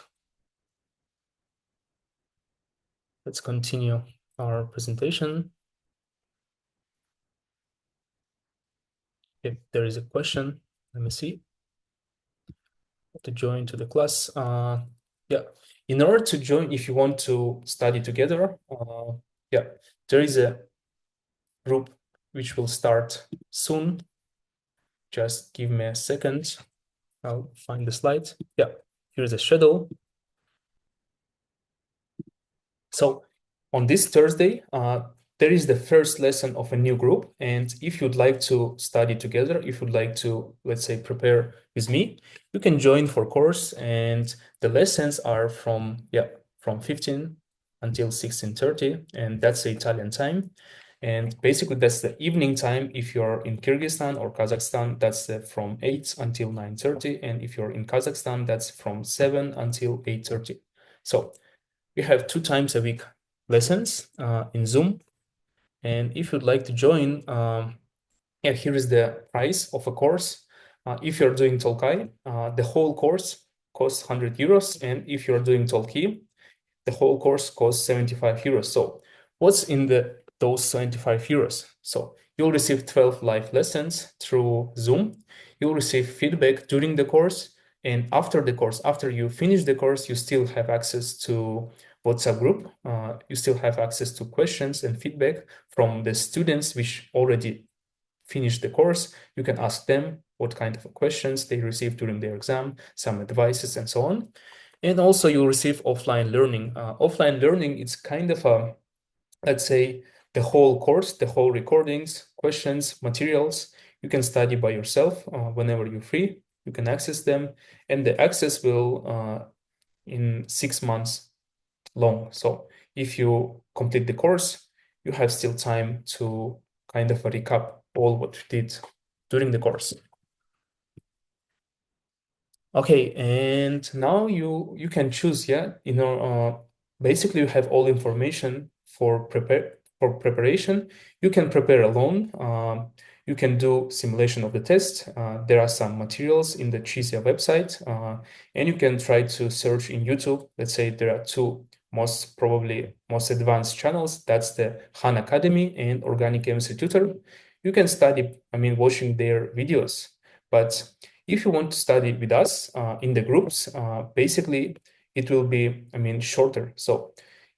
Let's continue our presentation. If there is a question, let me see. To join to the class. Yeah, in order to join, if you want to study together, there is a group which will start soon. Just give me a second. I'll find the slide. Yeah, here's a schedule. So on this Thursday, there is the first lesson of a new group. And if you'd like to study together, if you'd like to, let's say, prepare with me, you can join for course. And the lessons are from 15 until 16:30, and that's the Italian time. And basically that's the evening time. If you're in Kyrgyzstan or Kazakhstan, that's from 8 until 9:30. And if you're in Kazakhstan, that's from 7 until 8:30. So we have 2 times a week lessons in Zoom. And if you'd like to join, yeah, here is the price of a course. If you're doing Tolc-i, the whole course costs 100 euros. And if you're doing Tolc-i, the whole course costs 75 euros. So what's in those 75 euros? So you'll receive 12 live lessons through Zoom. You'll receive feedback during the course. And after the course, after you finish the course, you still have access to WhatsApp group. You still have access to questions and feedback from the students which already finished the course. You can ask them what kind of questions they received during their exam, some advices and so on. And also you'll receive offline learning. Offline learning, it's kind of a, let's say, the whole course, the whole recordings, questions, materials. You can study by yourself whenever you're free. You can access them, and the access will in 6 months long. So if you complete the course, you have still time to kind of recap all what you did during the course. Okay, and now you can choose, yeah, basically you have all information for preparation. You can prepare alone. You can do simulation of the test. There are some materials in the CHISIA website, and you can try to search in YouTube. Let's say there are 2 probably most advanced channels. That's the Han Academy and Organic Chemistry Tutor. You can study, watching their videos. But if you want to study with us in the groups, basically it will be, shorter. So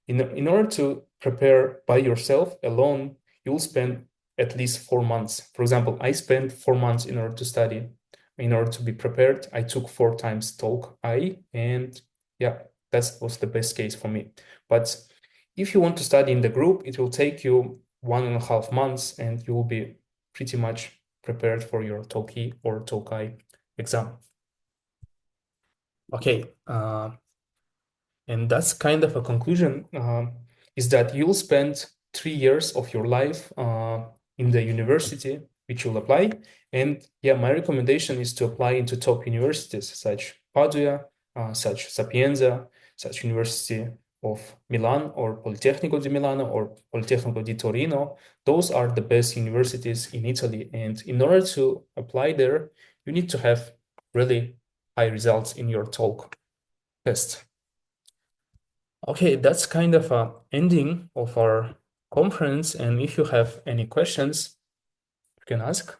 in order to prepare by yourself alone, you'll spend at least 4 months. For example, I spent 4 months in order to study. In order to be prepared, I took 4 times Tolc-i, and yeah, that was the best case for me. But if you want to study in the group, it will take you 1.5 months, and you will be pretty much prepared for your Tolc-i or Tolc-i exam. Okay, and that's kind of a conclusion, is that you'll spend 3 years of your life in the university which you'll apply. And yeah, my recommendation is to apply into top universities such Padua, such Sapienza, such University of Milan, or Politecnico di Milano, or Politecnico di Torino. Those are the best universities in Italy. And in order to apply there, you need to have really high results in your Tolc test. Okay, that's kind of a ending of our conference. And if you have any questions, you can ask.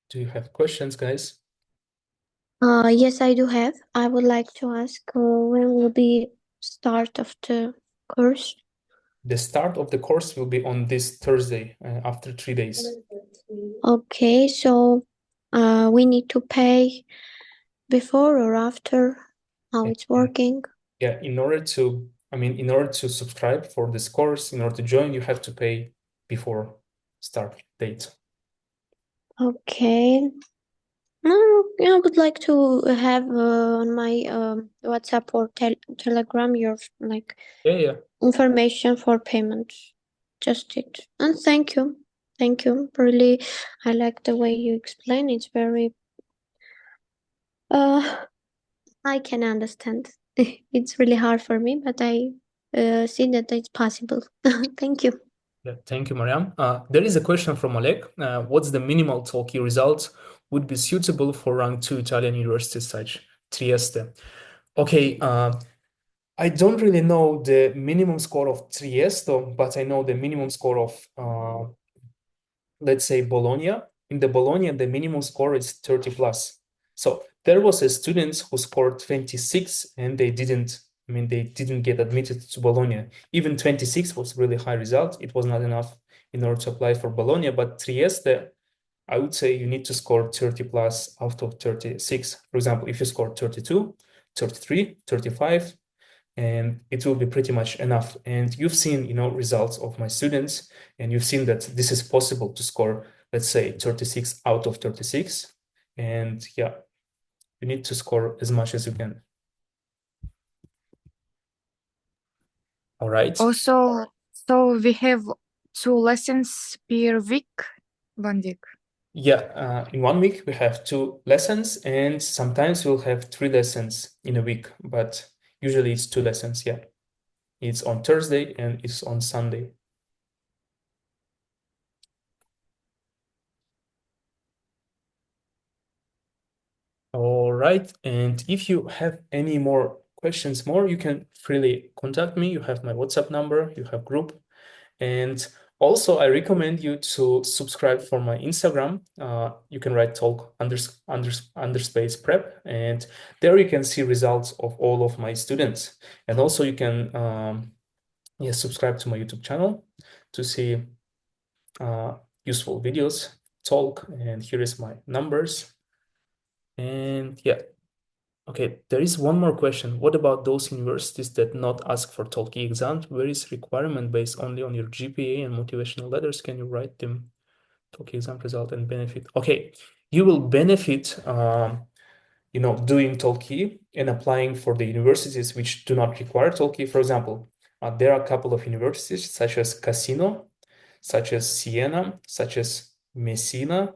Do you have questions, guys? Yes, I do have. I would like to ask when will be start of the course? The start of the course will be on this Thursday, after 3 days. Okay, so we need to pay before or after? How it's working? Yeah, in order to subscribe for this course, in order to join, you have to pay before start date. Okay. I would like to have on my WhatsApp or Telegram your Yeah. information for payment. Just it. And thank you. Thank you. Really, I like the way you explain. It's very I can understand. It's really hard for me, but I see that it's possible. Thank you. Yeah, thank you, Mariam. There is a question from Oleg. What's the minimal Tolc-i results would be suitable for rank 2 Italian universities such Trieste? Okay, I don't really know the minimum score of Trieste, but I know the minimum score of, let's say, Bologna. In the Bologna, the minimum score is 30 plus. So there was a student who scored 26 and they didn't get admitted to Bologna. Even 26 was really high result. It was not enough in order to apply for Bologna, but Trieste, I would say you need to score 30 plus out of 36. For example, if you score 32, 33, 35, and it will be pretty much enough. And you've seen, results of my students, and you've seen that this is possible to score, let's say, 36 out of 36. And yeah, you need to score as much as you can. All right. Also, so we have 2 lessons per week, 1 week. Yeah, in 1 week we have 2 lessons, and sometimes we'll have 3 lessons in a week, but usually it's 2 lessons. Yeah, it's on Thursday and it's on Sunday. All right, and if you have any more questions you can freely contact me. You have my WhatsApp number, you have group, and also I recommend you to subscribe for my Instagram. You can write Tolc_underspace prep, and there you can see results of all of my students. And also you can subscribe to my YouTube channel to see useful videos, Tolc, and here is my numbers. And yeah. Okay, there is one more question. What about those universities that not ask for Tolc-e exams? Where is requirement based only on your GPA and motivational letters? Can you write them Tolc-e exam result and benefit? Okay, you will benefit, doing Tolc-e and applying for the universities which do not require Tolc-e. For example, there are a couple of universities such as Casino, such as Siena, such as Messina.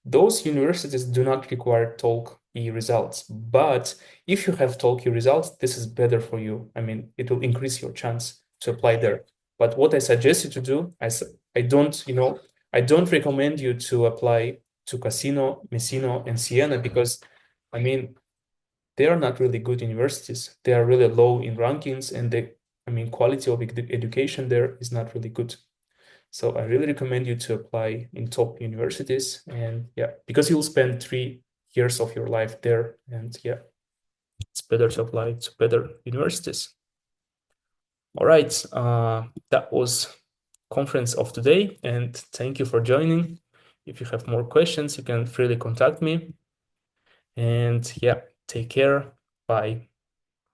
Those universities do not require Tolc-e results, but if you have Tolc-e results, this is better for you. I mean, it will increase your chance to apply there. But what I suggest you to do, I don't recommend you to apply to Casino, Messina, and Siena because, I mean, they are not really good universities. They are really low in rankings, and quality of education there is not really good. So I really recommend you to apply in top universities, and yeah, because you'll spend 3 years of your life there, and yeah, it's better to apply to better universities. All right, that was conference of today, and thank you for joining. If you have more questions, you can freely contact me. And yeah, take care. Bye.